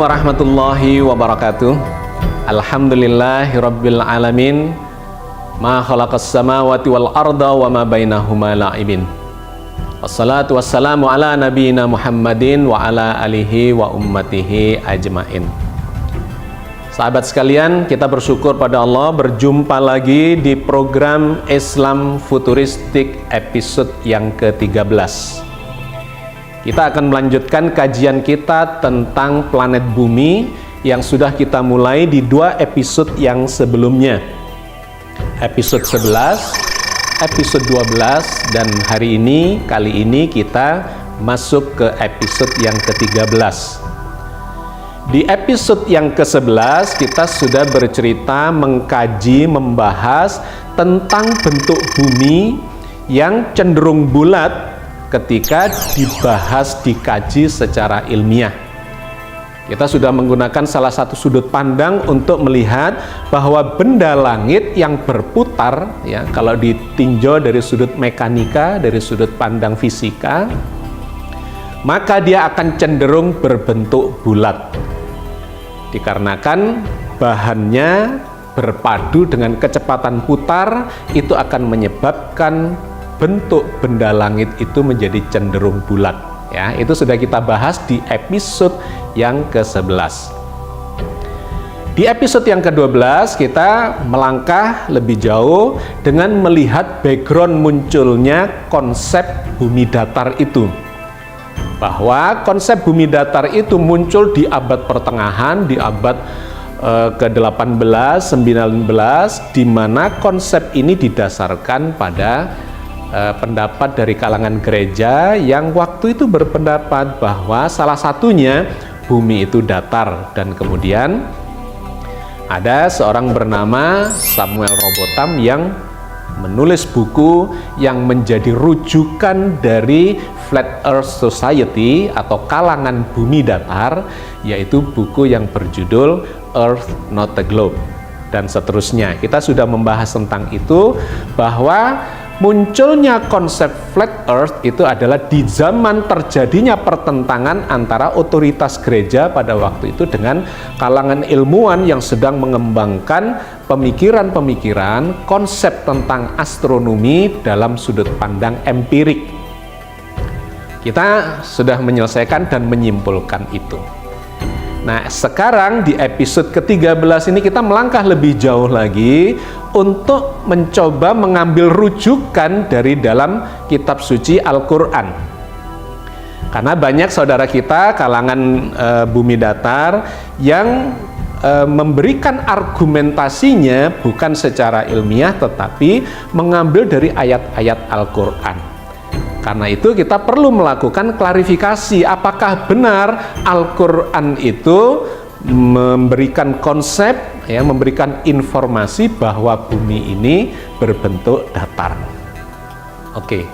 Warahmatullahi wabarakatuh. Alhamdulillahirabbil alamin. Ma khalaqas samawati wal arda wa ma bainahuma la'ibin. Wassalatu wassalamu ala nabiyyina Muhammadin wa ala alihi wa ummatihi ajmain. Sahabat sekalian, kita bersyukur pada Allah berjumpa lagi di program Islam Futuristik episode yang ke-13. Kita akan melanjutkan kajian kita tentang planet bumi yang sudah kita mulai di 2 episode yang sebelumnya. Episode 11, episode 12, dan kali ini kita masuk ke episode yang ke-13. Di episode yang ke-11 kita sudah bercerita, mengkaji, membahas tentang bentuk bumi yang cenderung bulat ketika dibahas, dikaji secara ilmiah. Kita sudah menggunakan salah satu sudut pandang untuk melihat bahwa benda langit yang berputar, ya, kalau ditinjau dari sudut mekanika, dari sudut pandang fisika, maka dia akan cenderung berbentuk bulat. Dikarenakan bahannya berpadu dengan kecepatan putar, itu akan menyebabkan bentuk benda langit itu menjadi cenderung bulat. Ya, itu sudah kita bahas di episode yang ke-11. Di episode yang ke-12 kita melangkah lebih jauh dengan melihat background munculnya konsep bumi datar itu. Bahwa konsep bumi datar itu muncul di abad pertengahan, di abad ke-18, 19, di mana konsep ini didasarkan pada pendapat dari kalangan gereja yang waktu itu berpendapat bahwa salah satunya bumi itu datar, dan kemudian ada seorang bernama Samuel Robotham yang menulis buku yang menjadi rujukan dari Flat Earth Society atau kalangan bumi datar, yaitu buku yang berjudul Earth Not a Globe, dan seterusnya. Kita sudah membahas tentang itu, bahwa munculnya konsep flat earth itu adalah di zaman terjadinya pertentangan antara otoritas gereja pada waktu itu dengan kalangan ilmuwan yang sedang mengembangkan pemikiran-pemikiran konsep tentang astronomi dalam sudut pandang empirik. Kita sudah menyelesaikan dan menyimpulkan itu. Nah, sekarang di episode ke-13 ini kita melangkah lebih jauh lagi untuk mencoba mengambil rujukan dari dalam kitab suci Al-Quran. Karena banyak saudara kita kalangan bumi datar yang memberikan argumentasinya bukan secara ilmiah tetapi mengambil dari ayat-ayat Al-Quran. Karena itu kita perlu melakukan klarifikasi, apakah benar Al-Quran itu memberikan konsep, ya, memberikan informasi bahwa bumi ini berbentuk datar. Oke,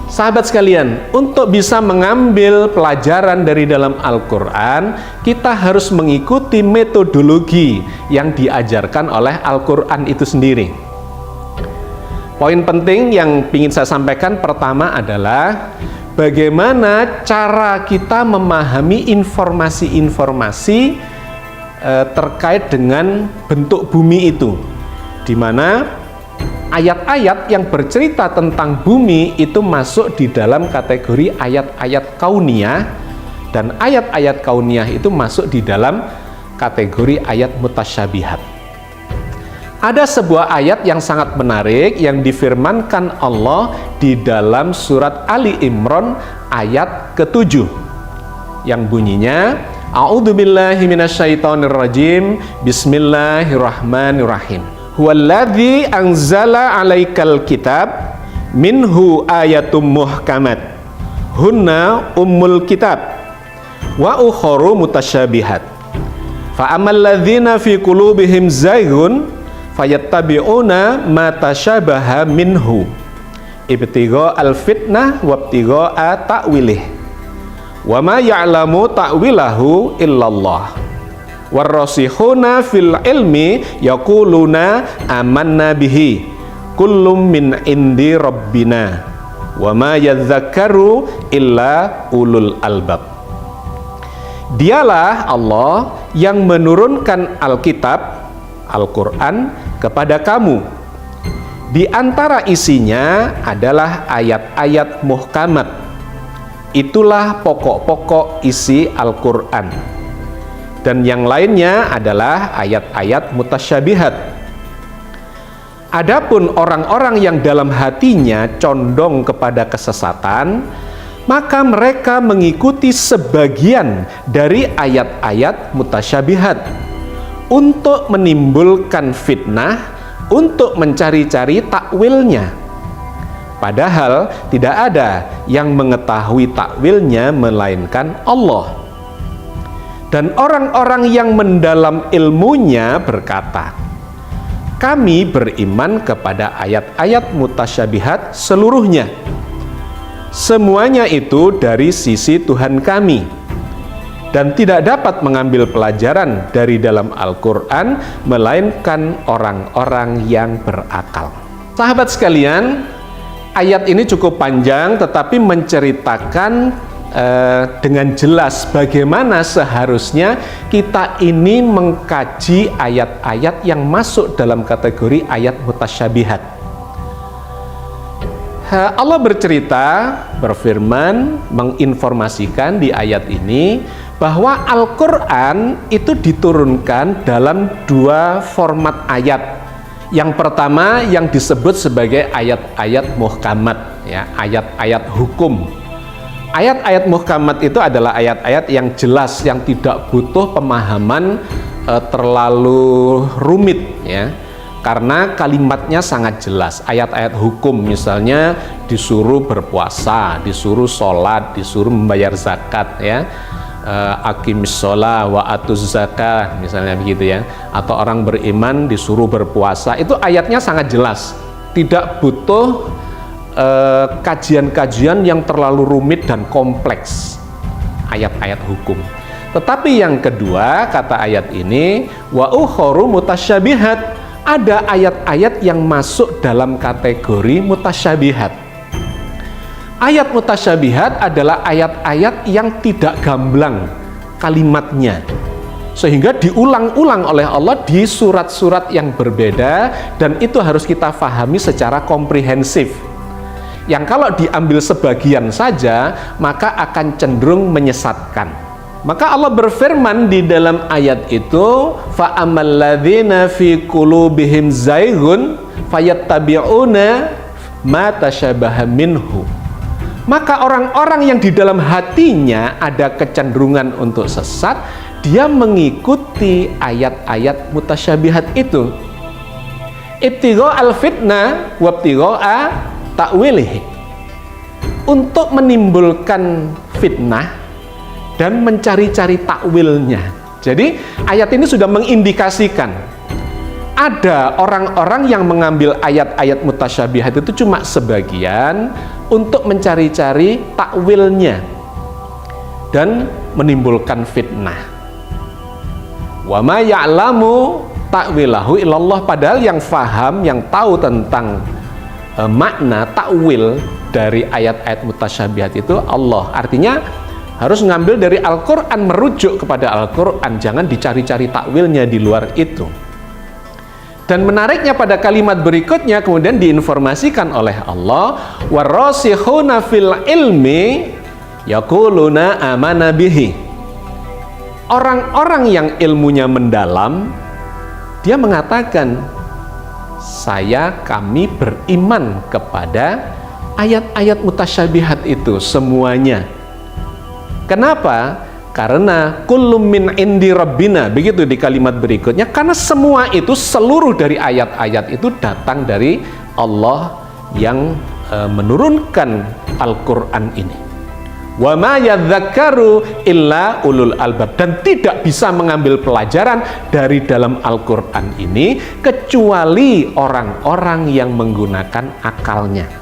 sahabat sekalian, untuk bisa mengambil pelajaran dari dalam Al-Quran, kita harus mengikuti metodologi yang diajarkan oleh Al-Quran itu sendiri. Poin penting yang ingin saya sampaikan pertama adalah bagaimana cara kita memahami informasi-informasi terkait dengan bentuk bumi itu, di mana ayat-ayat yang bercerita tentang bumi itu masuk di dalam kategori ayat-ayat kauniyah, dan ayat-ayat kauniyah itu masuk di dalam kategori ayat mutasyabihat. Ada sebuah ayat yang sangat menarik yang difirmankan Allah di dalam surat Ali Imran ayat ke-7 yang bunyinya, A'udzubillahi minasyaitonirrajim, Bismillahirrahmanirrahim. Huwallazi anzala 'alaikal kitab minhu ayatum muhkamat hunna ummul kitab wa ukharu mutasyabihat. Fa ammal ladzina fi qulubihim zayghun fayattabi'una ma tasyabaha minhu ibtigha al-fitnah wabtigha ta'wilih wa ma ya'lamu ta'wilahu illallah warrasihuna fil ilmi yaquluna amanna bihi kullum min indi rabbina wa ma yadzakkaru illa ulul albab. Dialah Allah yang menurunkan Alkitab, Al-Quran kepada kamu. Di antara isinya adalah ayat-ayat muhkamat. Itulah pokok-pokok isi Al-Quran. Dan yang lainnya adalah ayat-ayat mutasyabihat. Adapun orang-orang yang dalam hatinya condong kepada kesesatan, maka mereka mengikuti sebagian dari ayat-ayat mutasyabihat untuk menimbulkan fitnah, untuk mencari-cari takwilnya. Padahal tidak ada yang mengetahui takwilnya melainkan Allah. Dan orang-orang yang mendalam ilmunya berkata, kami beriman kepada ayat-ayat mutasyabihat seluruhnya. Semuanya itu dari sisi Tuhan kami, dan tidak dapat mengambil pelajaran dari dalam Al-Quran melainkan orang-orang yang berakal. Sahabat sekalian, ayat ini cukup panjang tetapi menceritakan dengan jelas bagaimana seharusnya kita ini mengkaji ayat-ayat yang masuk dalam kategori ayat mutasyabihat. Allah bercerita, berfirman, menginformasikan di ayat ini bahwa Al-Quran itu diturunkan dalam dua format ayat. Yang pertama yang disebut sebagai ayat-ayat muhkamat, ya, ayat-ayat hukum. Ayat-ayat muhkamat itu adalah ayat-ayat yang jelas, yang tidak butuh pemahaman terlalu rumit, ya. Karena kalimatnya sangat jelas. Ayat-ayat hukum misalnya disuruh berpuasa, disuruh sholat, disuruh membayar zakat, ya, aqimis sholat wa atuz zakat misalnya begitu, ya. Atau orang beriman disuruh berpuasa. Itu ayatnya sangat jelas, tidak butuh kajian-kajian yang terlalu rumit dan kompleks. Ayat-ayat hukum. Tetapi yang kedua, kata ayat ini, wa ukhoru mutasyabihat. Ada ayat-ayat yang masuk dalam kategori mutasyabihat. Ayat mutasyabihat adalah ayat-ayat yang tidak gamblang kalimatnya, sehingga diulang-ulang oleh Allah di surat-surat yang berbeda, dan itu harus kita pahami secara komprehensif. Yang kalau diambil sebagian saja, maka akan cenderung menyesatkan. Maka Allah berfirman di dalam ayat itu, fa ammal ladzina fi qulubihim zaighun fayattabi'una ma tasyabaha minhu. Maka orang-orang yang di dalam hatinya ada kecenderungan untuk sesat, dia mengikuti ayat-ayat mutasyabihat itu. Ibtigha al-fitnah wa ibtigha ta'wilihi. Untuk menimbulkan fitnah dan mencari-cari takwilnya. Jadi ayat ini sudah mengindikasikan ada orang-orang yang mengambil ayat-ayat mutasyabihat itu cuma sebagian untuk mencari-cari takwilnya dan menimbulkan fitnah. Wa ma ya'lamu ta'wilahu illallah. Padahal yang faham, yang tahu tentang makna takwil dari ayat-ayat mutasyabihat itu Allah. Artinya harus ngambil dari Al-Quran, merujuk kepada Al-Quran, jangan dicari-cari takwilnya di luar itu. Dan menariknya pada kalimat berikutnya kemudian diinformasikan oleh Allah, warasikhuna fil ilmi yaquluna amana bihi. Orang-orang yang ilmunya mendalam, dia mengatakan, kami beriman kepada ayat-ayat mutasyabihat itu semuanya. Kenapa? Karena kullum min indi rabbina, begitu di kalimat berikutnya, karena semua itu, seluruh dari ayat-ayat itu datang dari Allah yang menurunkan Al-Quran ini. Wa ma yadzakkaru illa ulul albab. Dan tidak bisa mengambil pelajaran dari dalam Al-Quran ini kecuali orang-orang yang menggunakan akalnya.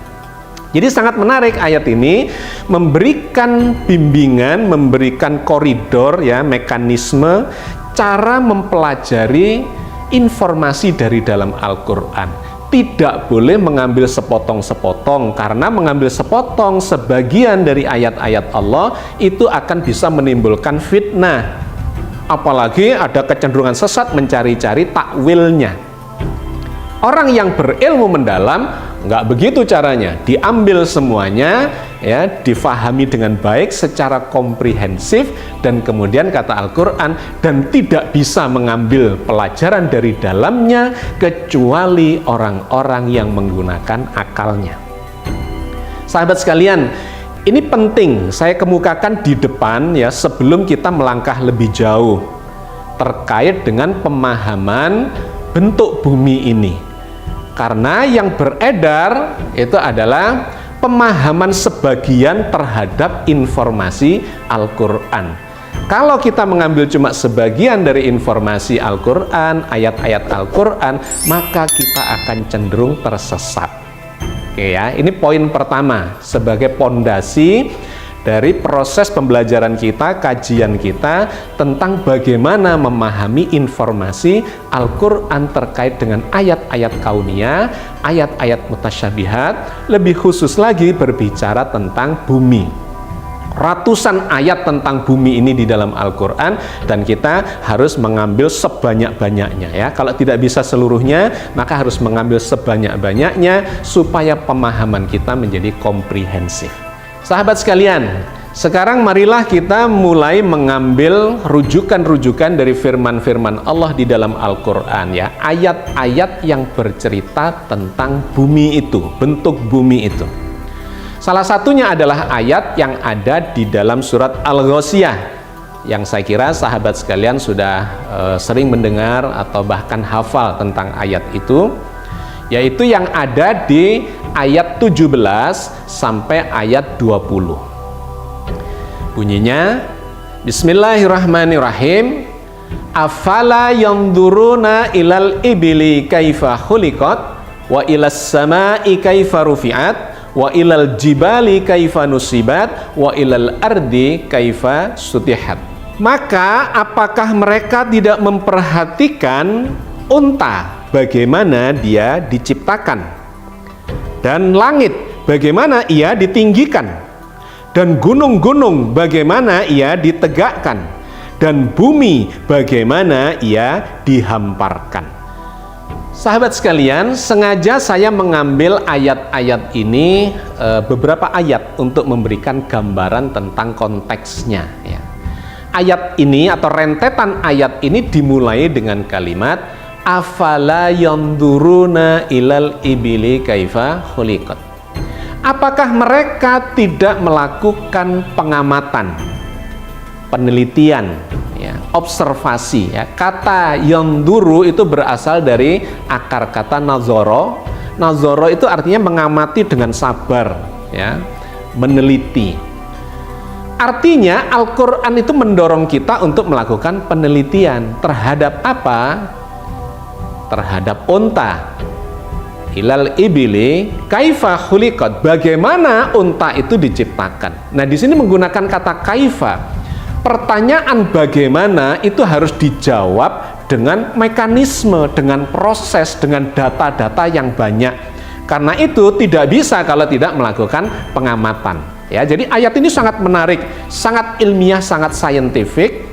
Jadi sangat menarik ayat ini, memberikan bimbingan, memberikan koridor, ya, mekanisme cara mempelajari informasi dari dalam Al-Quran. tidak boleh mengambil sepotong-sepotong, karena mengambil sepotong sebagian dari ayat-ayat Allah itu akan bisa menimbulkan fitnah. Apalagi ada kecenderungan sesat mencari-cari takwilnya. Orang yang berilmu mendalam nggak begitu caranya, diambil semuanya, ya, difahami dengan baik secara komprehensif, dan kemudian kata Al-Quran, dan tidak bisa mengambil pelajaran dari dalamnya kecuali orang-orang yang menggunakan akalnya. Sahabat sekalian, ini penting saya kemukakan di depan, ya, sebelum kita melangkah lebih jauh terkait dengan pemahaman bentuk bumi ini. Karena yang beredar itu adalah pemahaman sebagian terhadap informasi Al-Quran. Kalau kita mengambil cuma sebagian dari informasi Al-Quran, ayat-ayat Al-Quran, maka kita akan cenderung tersesat. Oke ya, ini poin pertama sebagai pondasi dari proses pembelajaran kita, kajian kita tentang bagaimana memahami informasi Al-Quran terkait dengan ayat-ayat kauniyah, ayat-ayat mutasyabihat, lebih khusus lagi berbicara tentang bumi. Ratusan ayat tentang bumi ini di dalam Al-Quran, dan kita harus mengambil sebanyak-banyaknya, ya. Kalau tidak bisa seluruhnya, maka harus mengambil sebanyak-banyaknya supaya pemahaman kita menjadi komprehensif. Sahabat sekalian, sekarang marilah kita mulai mengambil rujukan-rujukan dari firman-firman Allah di dalam Al-Quran, ya, ayat-ayat yang bercerita tentang bumi itu, bentuk bumi itu. Salah satunya adalah ayat yang ada di dalam surat Al-Ghasyiyah, yang saya kira sahabat sekalian sudah sering mendengar atau bahkan hafal tentang ayat itu, yaitu yang ada di ayat 17 sampai ayat 20. Bunyinya, Bismillahirrahmanirrahim. Afala yanzuruna ilal ibili kaifa khuliqat wa ilas samai kaifa rufi'at wa ilal jibali kaifa nusibat wa ilal ardi kaifa sutihat. Maka apakah mereka tidak memperhatikan unta, bagaimana dia diciptakan, dan langit bagaimana ia ditinggikan, dan gunung-gunung bagaimana ia ditegakkan, dan bumi bagaimana ia dihamparkan. Sahabat sekalian, sengaja saya mengambil ayat-ayat ini, beberapa ayat, untuk memberikan gambaran tentang konteksnya, ya. Ayat ini atau rentetan ayat ini dimulai dengan kalimat afala yanzuruna ilal ibili kaifa khuliqat. Apakah mereka tidak melakukan pengamatan, penelitian, ya, observasi, ya. Kata yanzuru itu berasal dari akar kata nazoro. Nazoro itu artinya mengamati dengan sabar, ya, meneliti. Artinya Al-Quran itu mendorong kita untuk melakukan penelitian terhadap apa? Terhadap unta. Ilal ibili kaifa khuliqat, bagaimana unta itu diciptakan. Nah, di sini menggunakan kata kaifa. Pertanyaan bagaimana itu harus dijawab dengan mekanisme, dengan proses, dengan data-data yang banyak. Karena itu tidak bisa kalau tidak melakukan pengamatan. Ya, jadi ayat ini sangat menarik, sangat ilmiah, sangat saintifik.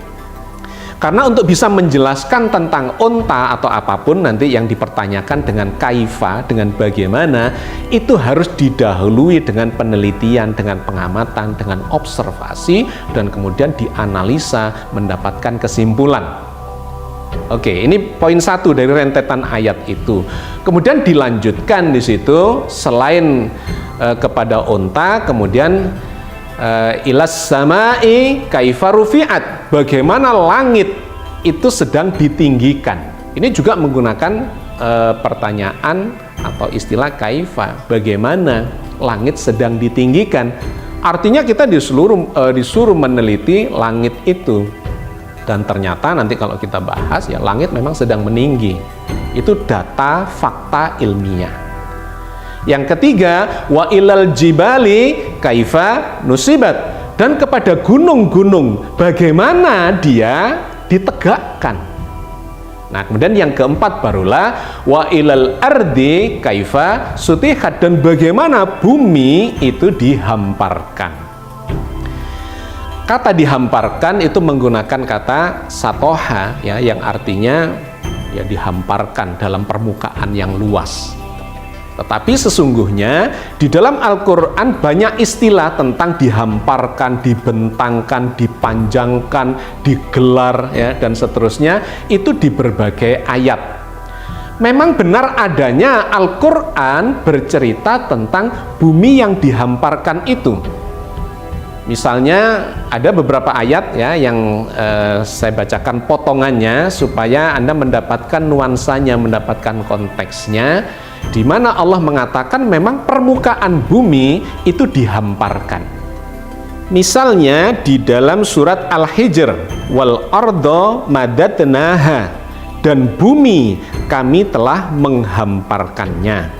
Karena untuk bisa menjelaskan tentang unta atau apapun nanti yang dipertanyakan dengan kaifa, dengan bagaimana, itu harus didahului dengan penelitian, dengan pengamatan, dengan observasi, dan kemudian dianalisa mendapatkan kesimpulan. Oke, ini poin satu dari rentetan ayat itu. Kemudian dilanjutkan di situ, selain kepada unta, kemudian ilas samai kaifa rufi'at, bagaimana langit itu sedang ditinggikan. Ini juga menggunakan pertanyaan atau istilah kaifa, bagaimana langit sedang ditinggikan. Artinya kita disuruh meneliti langit itu, dan ternyata nanti kalau kita bahas, ya, langit memang sedang meninggi. Itu data fakta ilmiah. Yang ketiga, wa ilal jibali kaifa nusibat, dan kepada gunung-gunung bagaimana dia ditegakkan. Nah, kemudian yang keempat barulah wa ilal ardi kaifa sutihat, dan bagaimana bumi itu dihamparkan. Kata dihamparkan itu menggunakan kata satoha ya, yang artinya ya dihamparkan dalam permukaan yang luas. Tetapi sesungguhnya di dalam Al-Quran banyak istilah tentang dihamparkan, dibentangkan, dipanjangkan, digelar ya, dan seterusnya, itu di berbagai ayat. Memang benar adanya Al-Quran bercerita tentang bumi yang dihamparkan itu. Misalnya ada beberapa ayat ya yang saya bacakan potongannya supaya Anda mendapatkan nuansanya, mendapatkan konteksnya, di mana Allah mengatakan memang permukaan bumi itu dihamparkan. Misalnya di dalam surat Al-Hijr, wal ardo madatnaha, dan bumi kami telah menghamparkannya.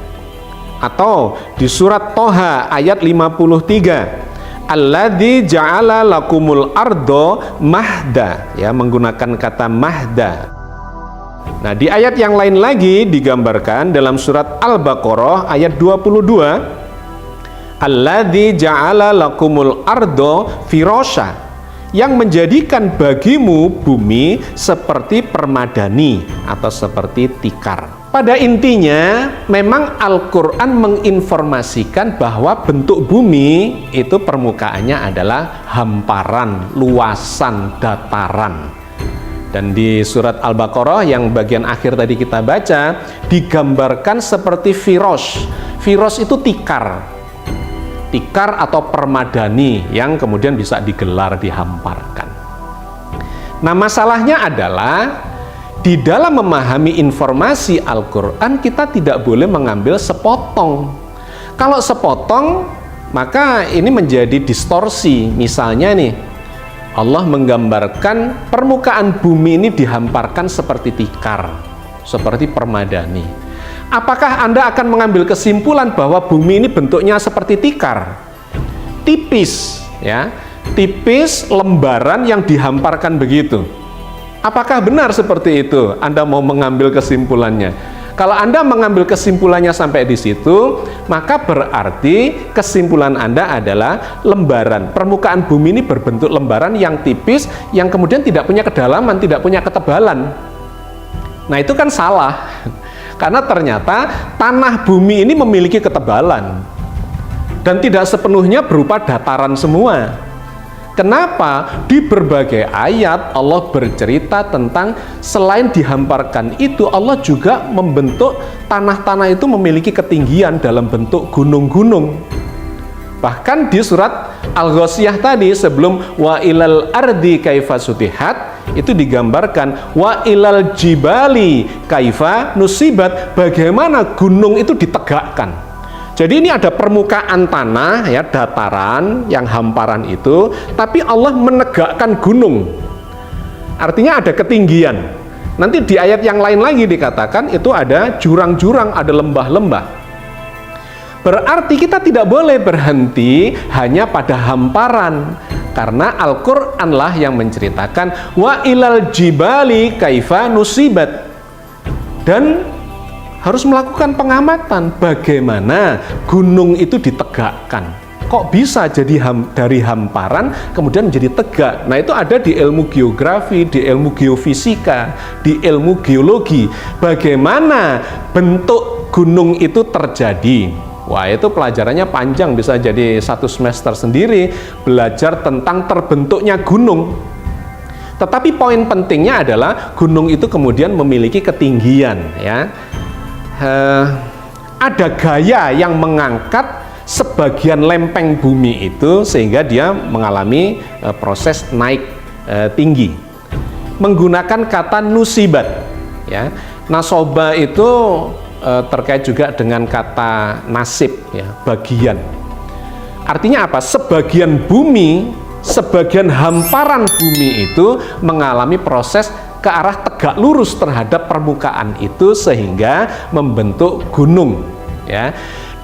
Atau di surat Toha ayat 53, alladzi ja'ala lakumul ardo mahda, ya, menggunakan kata mahda. Nah, di ayat yang lain lagi digambarkan dalam surat Al-Baqarah ayat 22, alladzi ja'ala lakumul ardo firasya, yang menjadikan bagimu bumi seperti permadani atau seperti tikar. Pada intinya memang Al-Quran menginformasikan bahwa bentuk bumi itu permukaannya adalah hamparan, luasan, dataran. Dan di surat Al-Baqarah yang bagian akhir tadi kita baca digambarkan seperti firos. Firos itu tikar atau permadani yang kemudian bisa digelar, dihamparkan. Nah, masalahnya adalah di dalam memahami informasi Al-Quran kita tidak boleh mengambil sepotong. Kalau sepotong maka ini menjadi distorsi. Misalnya nih, Allah menggambarkan permukaan bumi ini dihamparkan seperti tikar, seperti permadani. Apakah Anda akan mengambil kesimpulan bahwa bumi ini bentuknya seperti tikar? Tipis, ya, tipis lembaran yang dihamparkan begitu. Apakah benar seperti itu? Anda mau mengambil kesimpulannya. Kalau Anda mengambil kesimpulannya sampai di situ, maka berarti kesimpulan Anda adalah lembaran. Permukaan bumi ini berbentuk lembaran yang tipis, yang kemudian tidak punya kedalaman, tidak punya ketebalan. Nah, itu kan salah. Karena ternyata tanah bumi ini memiliki ketebalan. Dan tidak sepenuhnya berupa dataran semua. Kenapa? Di berbagai ayat Allah bercerita tentang selain dihamparkan itu, Allah juga membentuk tanah-tanah itu memiliki ketinggian dalam bentuk gunung-gunung. Bahkan di surat Al-Ghasyiyah tadi sebelum wa ilal ardi kaifa sutihat, itu digambarkan wa ilal jibali kaifa nusibat, bagaimana gunung itu ditegakkan. Jadi ini ada permukaan tanah ya, dataran yang hamparan itu, tapi Allah menegakkan gunung. Artinya ada ketinggian. Nanti di ayat yang lain lagi dikatakan itu ada jurang-jurang, ada lembah-lembah. Berarti kita tidak boleh berhenti hanya pada hamparan, karena Al-Qur'an lah yang menceritakan wa ilal jibali kaifa nusibat, dan harus melakukan pengamatan bagaimana gunung itu ditegakkan. Kok bisa jadi dari hamparan kemudian menjadi tegak? Nah, itu ada di ilmu geografi, di ilmu geofisika, di ilmu geologi. Bagaimana bentuk gunung itu terjadi? Wah, itu pelajarannya panjang, bisa jadi 1 semester sendiri belajar tentang terbentuknya gunung. Tetapi poin pentingnya adalah gunung itu kemudian memiliki ketinggian, ya. Ada gaya yang mengangkat sebagian lempeng bumi itu sehingga dia mengalami proses naik tinggi menggunakan kata nusibat, ya. Nasoba itu terkait juga dengan kata nasib, ya, bagian. Artinya apa? Sebagian bumi, sebagian hamparan bumi itu mengalami proses ke arah tegak lurus terhadap permukaan itu sehingga membentuk gunung, ya.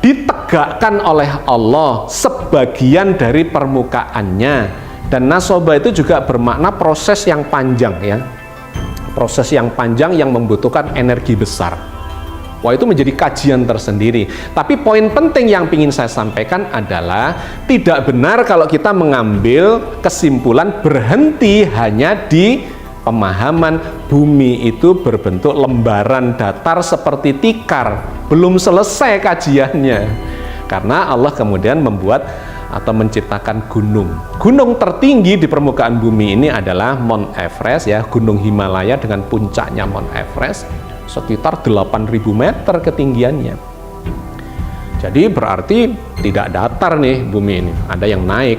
Ditegakkan oleh Allah sebagian dari permukaannya. Dan nasoba itu juga bermakna proses yang panjang, ya. proses yang panjang yang membutuhkan energi besar. Wah, itu menjadi kajian tersendiri. Tapi poin penting yang ingin saya sampaikan adalah tidak benar kalau kita mengambil kesimpulan berhenti hanya di pemahaman bumi itu berbentuk lembaran datar seperti tikar. Belum selesai kajiannya. Karena Allah kemudian membuat atau menciptakan gunung. Gunung tertinggi di permukaan bumi ini adalah Mount Everest, ya, Gunung Himalaya dengan puncaknya Mount Everest sekitar 8.000 meter ketinggiannya. Jadi berarti tidak datar nih bumi ini, ada yang naik.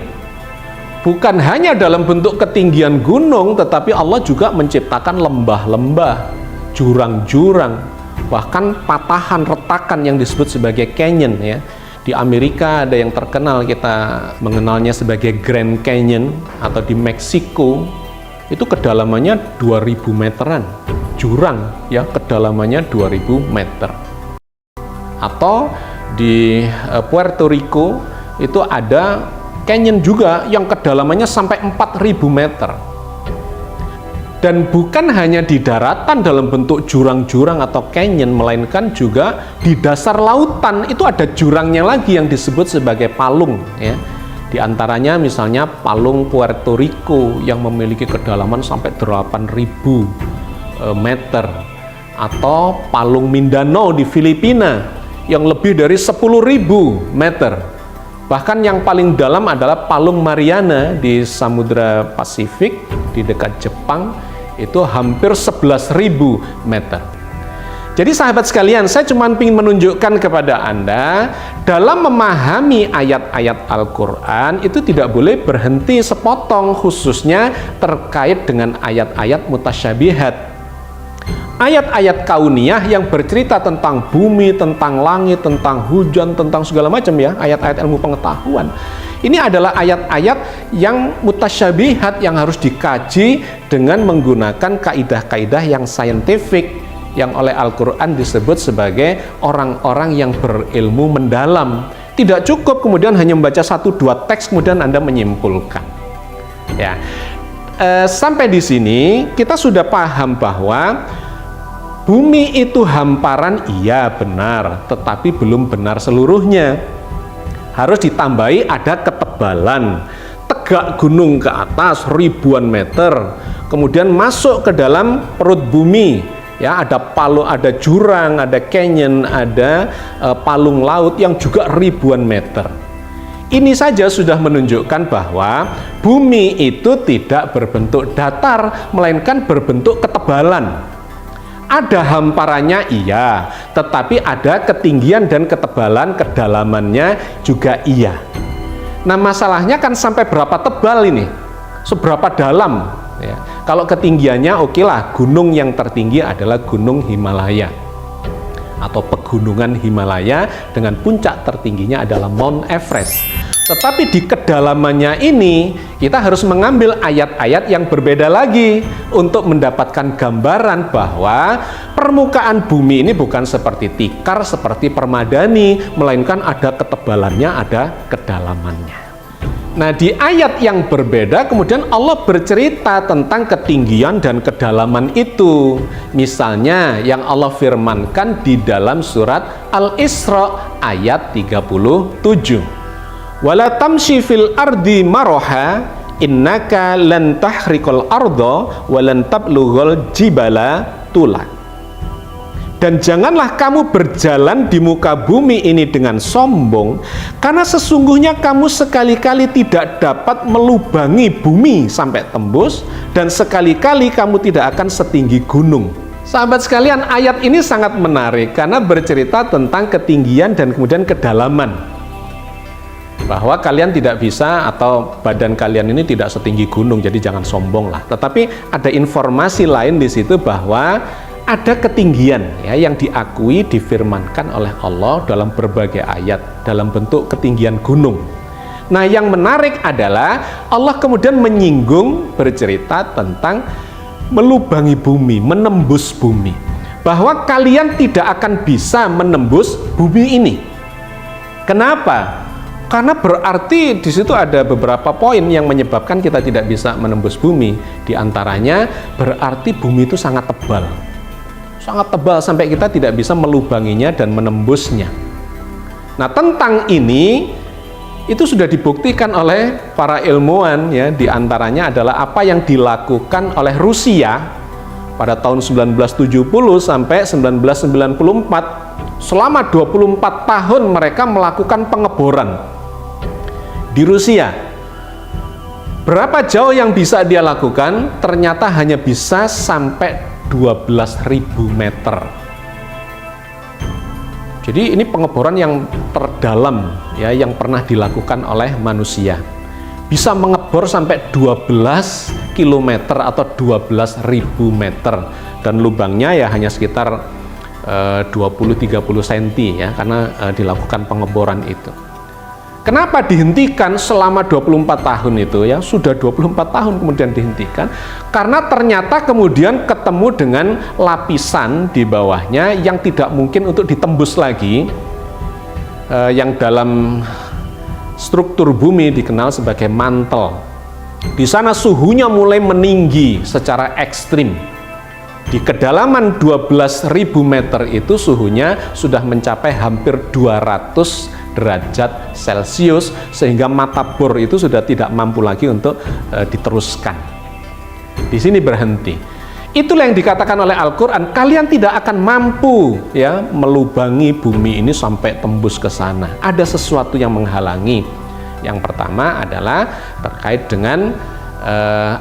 Bukan hanya dalam bentuk ketinggian gunung, tetapi Allah juga menciptakan lembah-lembah, jurang-jurang, bahkan patahan retakan yang disebut sebagai canyon, ya. Di Amerika ada yang terkenal, kita mengenalnya sebagai Grand Canyon, atau di Meksiko itu kedalamannya 2000 meteran, jurang, ya, kedalamannya 2000 meter. Atau di Puerto Rico itu ada canyon juga yang kedalamannya sampai 4000 meter. Dan bukan hanya di daratan dalam bentuk jurang-jurang atau canyon, melainkan juga di dasar lautan itu ada jurangnya lagi yang disebut sebagai palung, ya. Di antaranya misalnya palung Puerto Rico yang memiliki kedalaman sampai 8.000 meter, atau palung Mindanao di Filipina yang lebih dari 10.000 meter. Bahkan yang paling dalam adalah palung Mariana di Samudra Pasifik di dekat Jepang, itu hampir 11.000 meter. Jadi sahabat sekalian, saya cuma ingin menunjukkan kepada Anda, dalam memahami ayat-ayat Al-Quran itu tidak boleh berhenti sepotong, khususnya terkait dengan ayat-ayat mutasyabihat. Ayat-ayat kauniyah yang bercerita tentang bumi, tentang langit, tentang hujan, tentang segala macam, ya, ayat-ayat ilmu pengetahuan. Ini adalah ayat-ayat yang mutasyabihat yang harus dikaji dengan menggunakan kaidah-kaidah yang saintifik yang oleh Al-Quran disebut sebagai orang-orang yang berilmu mendalam. Tidak cukup kemudian hanya membaca 1-2 teks kemudian Anda menyimpulkan. Ya, sampai di sini kita sudah paham bahwa bumi itu hamparan, iya benar, tetapi belum benar seluruhnya. Harus ditambahi ada ketebalan, tegak gunung ke atas ribuan meter, kemudian masuk ke dalam perut bumi, ya, ada palung, ada jurang, ada canyon, ada palung laut yang juga ribuan meter. Ini saja sudah menunjukkan bahwa bumi itu tidak berbentuk datar, melainkan berbentuk ketebalan. Ada hamparannya, iya, tetapi ada ketinggian dan ketebalan, kedalamannya juga iya. Nah, masalahnya kan sampai berapa tebal ini? Seberapa dalam? Ya. Kalau ketinggiannya oke lah, gunung yang tertinggi adalah Gunung Himalaya atau pegunungan Himalaya dengan puncak tertingginya adalah Mount Everest. Tetapi di kedalamannya ini kita harus mengambil ayat-ayat yang berbeda lagi untuk mendapatkan gambaran bahwa permukaan bumi ini bukan seperti tikar, seperti permadani, melainkan ada ketebalannya, ada kedalamannya. Nah, di ayat yang berbeda kemudian Allah bercerita tentang ketinggian dan kedalaman itu. Misalnya yang Allah firmankan di dalam surat Al-Isra ayat 37. Wala tamshi fil ardi maroha innaka lan tahriqal arda wa lan tablughal jibala tula. Dan janganlah kamu berjalan di muka bumi ini dengan sombong, karena sesungguhnya kamu sekali-kali tidak dapat melubangi bumi sampai tembus, dan sekali-kali kamu tidak akan setinggi gunung. Sahabat sekalian, ayat ini sangat menarik karena bercerita tentang ketinggian dan kemudian kedalaman. Bahwa kalian tidak bisa, atau badan kalian ini tidak setinggi gunung, jadi jangan sombong lah. Tetapi ada informasi lain di situ bahwa ada ketinggian, ya, yang diakui, difirmankan oleh Allah dalam berbagai ayat dalam bentuk ketinggian gunung. Nah, yang menarik adalah Allah kemudian menyinggung, bercerita tentang melubangi bumi, menembus bumi, bahwa kalian tidak akan bisa menembus bumi ini. Kenapa? Karena berarti di situ ada beberapa poin yang menyebabkan kita tidak bisa menembus bumi. Di antaranya berarti bumi itu sangat tebal. Sangat tebal sampai kita tidak bisa melubanginya dan menembusnya. Nah, tentang ini itu sudah dibuktikan oleh para ilmuwan ya, di antaranya adalah apa yang dilakukan oleh Rusia pada tahun 1970 sampai 1994. Selama 24 tahun mereka melakukan pengeboran di Rusia. Berapa jauh yang bisa dia lakukan? Ternyata hanya bisa sampai 12.000 meter. Jadi ini pengeboran yang terdalam ya, yang pernah dilakukan oleh manusia. Bisa mengebor sampai 12 km atau 12.000 meter, dan lubangnya ya hanya sekitar 20-30 cm ya, karena dilakukan pengeboran itu. Kenapa dihentikan selama 24 tahun itu ya? Sudah 24 tahun kemudian dihentikan karena ternyata kemudian ketemu dengan lapisan di bawahnya yang tidak mungkin untuk ditembus lagi, yang dalam struktur bumi dikenal sebagai mantel. Di sana suhunya mulai meninggi secara ekstrim. Di kedalaman 12.000 meter itu suhunya sudah mencapai hampir 200 derajat Celcius, sehingga mata bor itu sudah tidak mampu lagi untuk diteruskan. Di sini berhenti. Itulah yang dikatakan oleh Al-Quran, kalian tidak akan mampu ya melubangi bumi ini sampai tembus ke sana. Ada sesuatu yang menghalangi. Yang pertama adalah terkait dengan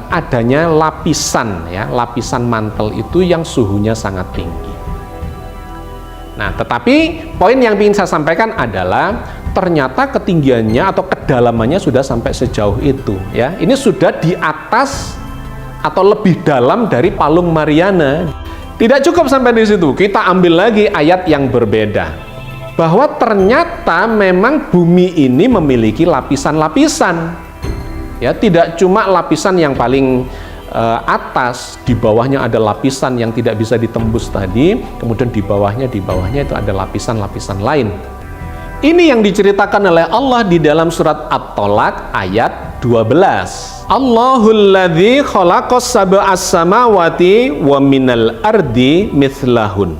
adanya lapisan ya, lapisan mantel itu yang suhunya sangat tinggi. Nah, tetapi poin yang ingin saya sampaikan adalah ternyata ketinggiannya atau kedalamannya sudah sampai sejauh itu ya. Ini sudah di atas atau lebih dalam dari Palung Mariana. Tidak cukup sampai di situ. Kita ambil lagi ayat yang berbeda. Bahwa ternyata memang bumi ini memiliki lapisan-lapisan. Ya, tidak cuma lapisan yang paling atas, di bawahnya ada lapisan yang tidak bisa ditembus tadi, kemudian di bawahnya itu ada lapisan-lapisan lain. Ini yang diceritakan oleh Allah di dalam surat At-Tolak ayat 12. Allahul ladzi khalaqas sab'as samawati wa minal ardi mithlahun.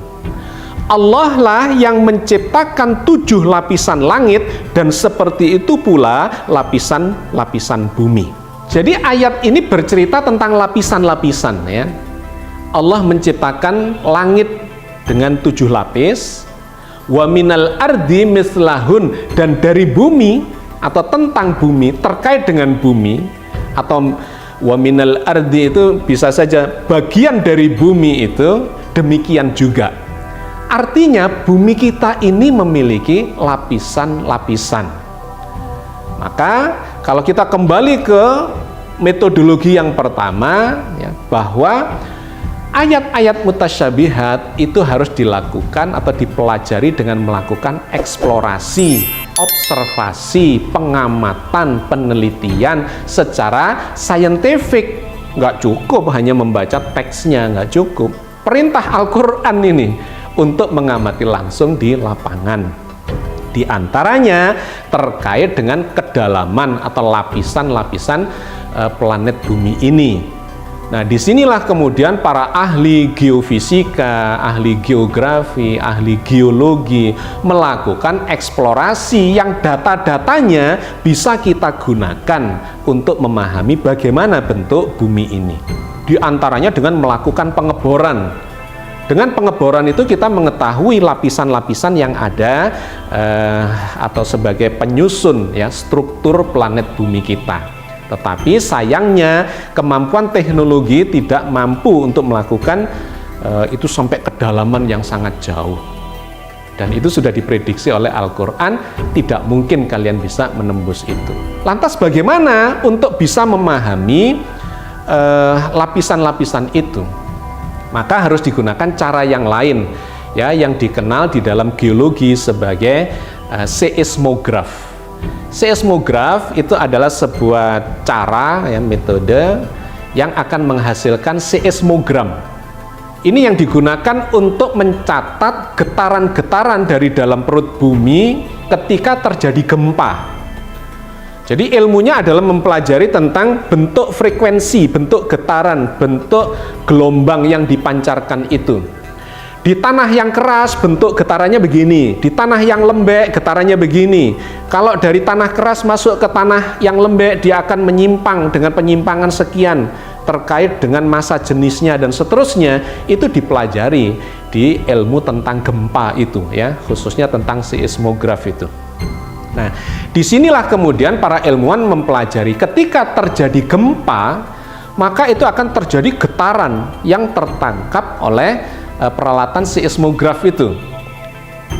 Allah lah yang menciptakan 7 lapisan langit dan seperti itu pula lapisan-lapisan bumi. Jadi ayat ini bercerita tentang lapisan-lapisan ya. Allah menciptakan langit dengan 7 lapis, wa minal ardi mislahun, dan dari bumi atau tentang bumi, terkait dengan bumi, atau wa minal ardi itu bisa saja bagian dari bumi itu, demikian juga. Artinya bumi kita ini memiliki lapisan-lapisan. Maka kalau kita kembali ke metodologi yang pertama ya, bahwa ayat-ayat mutasyabihat itu harus dilakukan atau dipelajari dengan melakukan eksplorasi, observasi, pengamatan, penelitian secara saintifik. Nggak cukup hanya membaca teksnya, nggak cukup. Perintah Al-Quran ini untuk mengamati langsung di lapangan. Di antaranya terkait dengan kedalaman atau lapisan-lapisan planet bumi ini. Nah, disinilah kemudian para ahli geofisika, ahli geografi, ahli geologi melakukan eksplorasi yang data-datanya bisa kita gunakan untuk memahami bagaimana bentuk bumi ini. Di antaranya dengan melakukan pengeboran. Dengan pengeboran itu kita mengetahui lapisan-lapisan yang ada atau sebagai penyusun ya struktur planet bumi kita. Tetapi sayangnya kemampuan teknologi tidak mampu untuk melakukan itu sampai kedalaman yang sangat jauh. Dan itu sudah diprediksi oleh Al-Quran, tidak mungkin kalian bisa menembus itu. Lantas bagaimana untuk bisa memahami lapisan-lapisan itu? Maka harus digunakan cara yang lain ya, yang dikenal di dalam geologi sebagai seismograf. Seismograf itu adalah sebuah cara ya, metode yang akan menghasilkan seismogram. Ini yang digunakan untuk mencatat getaran-getaran dari dalam perut bumi ketika terjadi gempa. Jadi ilmunya adalah mempelajari tentang bentuk frekuensi, bentuk getaran, bentuk gelombang yang dipancarkan itu. Di tanah yang keras bentuk getarannya begini, di tanah yang lembek getarannya begini. Kalau dari tanah keras masuk ke tanah yang lembek, dia akan menyimpang dengan penyimpangan sekian terkait dengan massa jenisnya dan seterusnya. Itu dipelajari di ilmu tentang gempa itu ya, khususnya tentang seismograf itu. Nah, disinilah kemudian para ilmuwan mempelajari ketika terjadi gempa, maka itu akan terjadi getaran yang tertangkap oleh peralatan seismograf itu.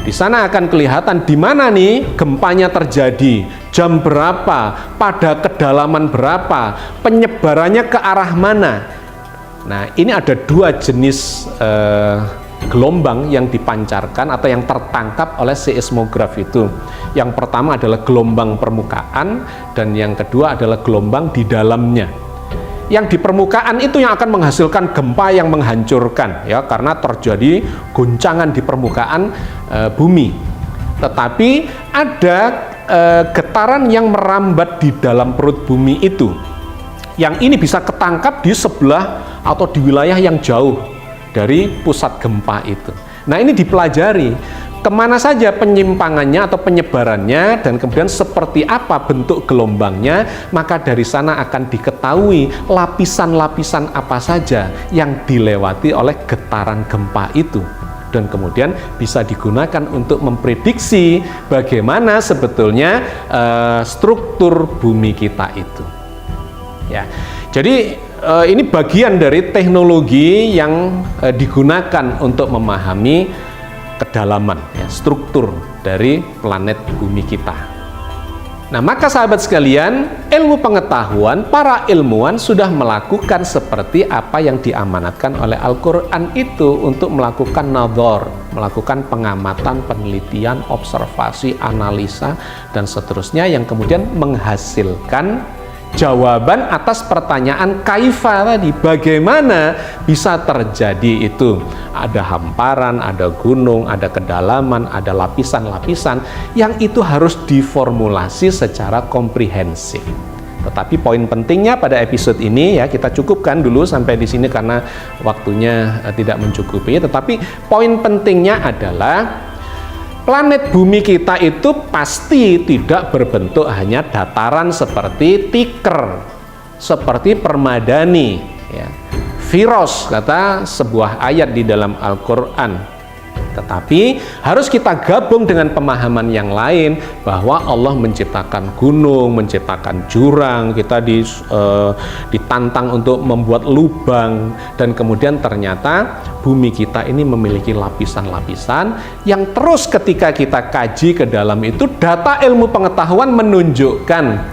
Di sana akan kelihatan di mana nih gempanya terjadi, jam berapa, pada kedalaman berapa, penyebarannya ke arah mana. Nah, ini ada dua jenis gelombang yang dipancarkan atau yang tertangkap oleh seismograf itu. Yang pertama adalah gelombang permukaan dan yang kedua adalah gelombang di dalamnya. Yang di permukaan itu yang akan menghasilkan gempa yang menghancurkan ya, karena terjadi goncangan di permukaan bumi. Tetapi ada getaran yang merambat di dalam perut bumi itu. Yang ini bisa ketangkap di sebelah atau di wilayah yang jauh dari pusat gempa itu. Nah, ini dipelajari kemana saja penyimpangannya atau penyebarannya dan kemudian seperti apa bentuk gelombangnya, maka dari sana akan diketahui lapisan-lapisan apa saja yang dilewati oleh getaran gempa itu, dan kemudian bisa digunakan untuk memprediksi bagaimana sebetulnya struktur bumi kita itu ya. Jadi ini bagian dari teknologi yang digunakan untuk memahami kedalaman ya, struktur dari planet bumi kita. Nah, maka sahabat sekalian, ilmu pengetahuan, para ilmuwan sudah melakukan seperti apa yang diamanatkan oleh Al-Quran itu untuk melakukan nadhar, melakukan pengamatan, penelitian, observasi, analisa, dan seterusnya yang kemudian menghasilkan jawaban atas pertanyaan kaifa tadi, bagaimana bisa terjadi itu. Ada hamparan, ada gunung, ada kedalaman, ada lapisan-lapisan yang itu harus diformulasi secara komprehensif. Tetapi poin pentingnya pada episode ini ya, kita cukupkan dulu sampai di sini karena waktunya tidak mencukupi. Tetapi poin pentingnya adalah planet bumi kita itu pasti tidak berbentuk hanya dataran seperti Tikr, seperti Permadani ya. Firos kata sebuah ayat di dalam Al-Quran. Tetapi harus kita gabung dengan pemahaman yang lain bahwa Allah menciptakan gunung, menciptakan jurang, kita ditantang untuk membuat lubang, dan kemudian ternyata bumi kita ini memiliki lapisan-lapisan yang terus ketika kita kaji ke dalam itu, data ilmu pengetahuan menunjukkan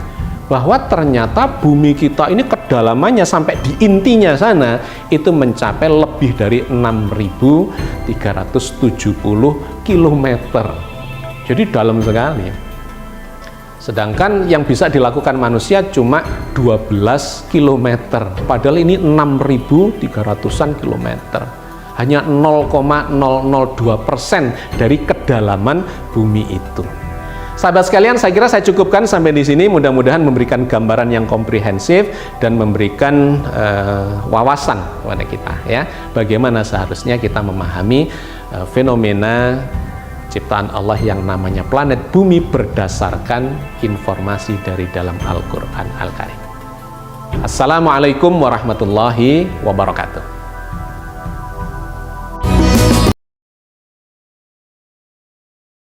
bahwa ternyata bumi kita ini kedalamannya sampai di intinya sana itu mencapai lebih dari 6.370 km. Jadi dalam sekali. Sedangkan yang bisa dilakukan manusia cuma 12 km, padahal ini 6.300-an kilometer. Hanya 0,002% dari kedalaman bumi itu. Sahabat sekalian, saya kira saya cukupkan sampai di sini. Mudah-mudahan memberikan gambaran yang komprehensif dan memberikan wawasan kepada kita ya, bagaimana seharusnya kita memahami fenomena ciptaan Allah yang namanya planet bumi berdasarkan informasi dari dalam Al-Quran Al-Karim. Assalamualaikum warahmatullahi wabarakatuh.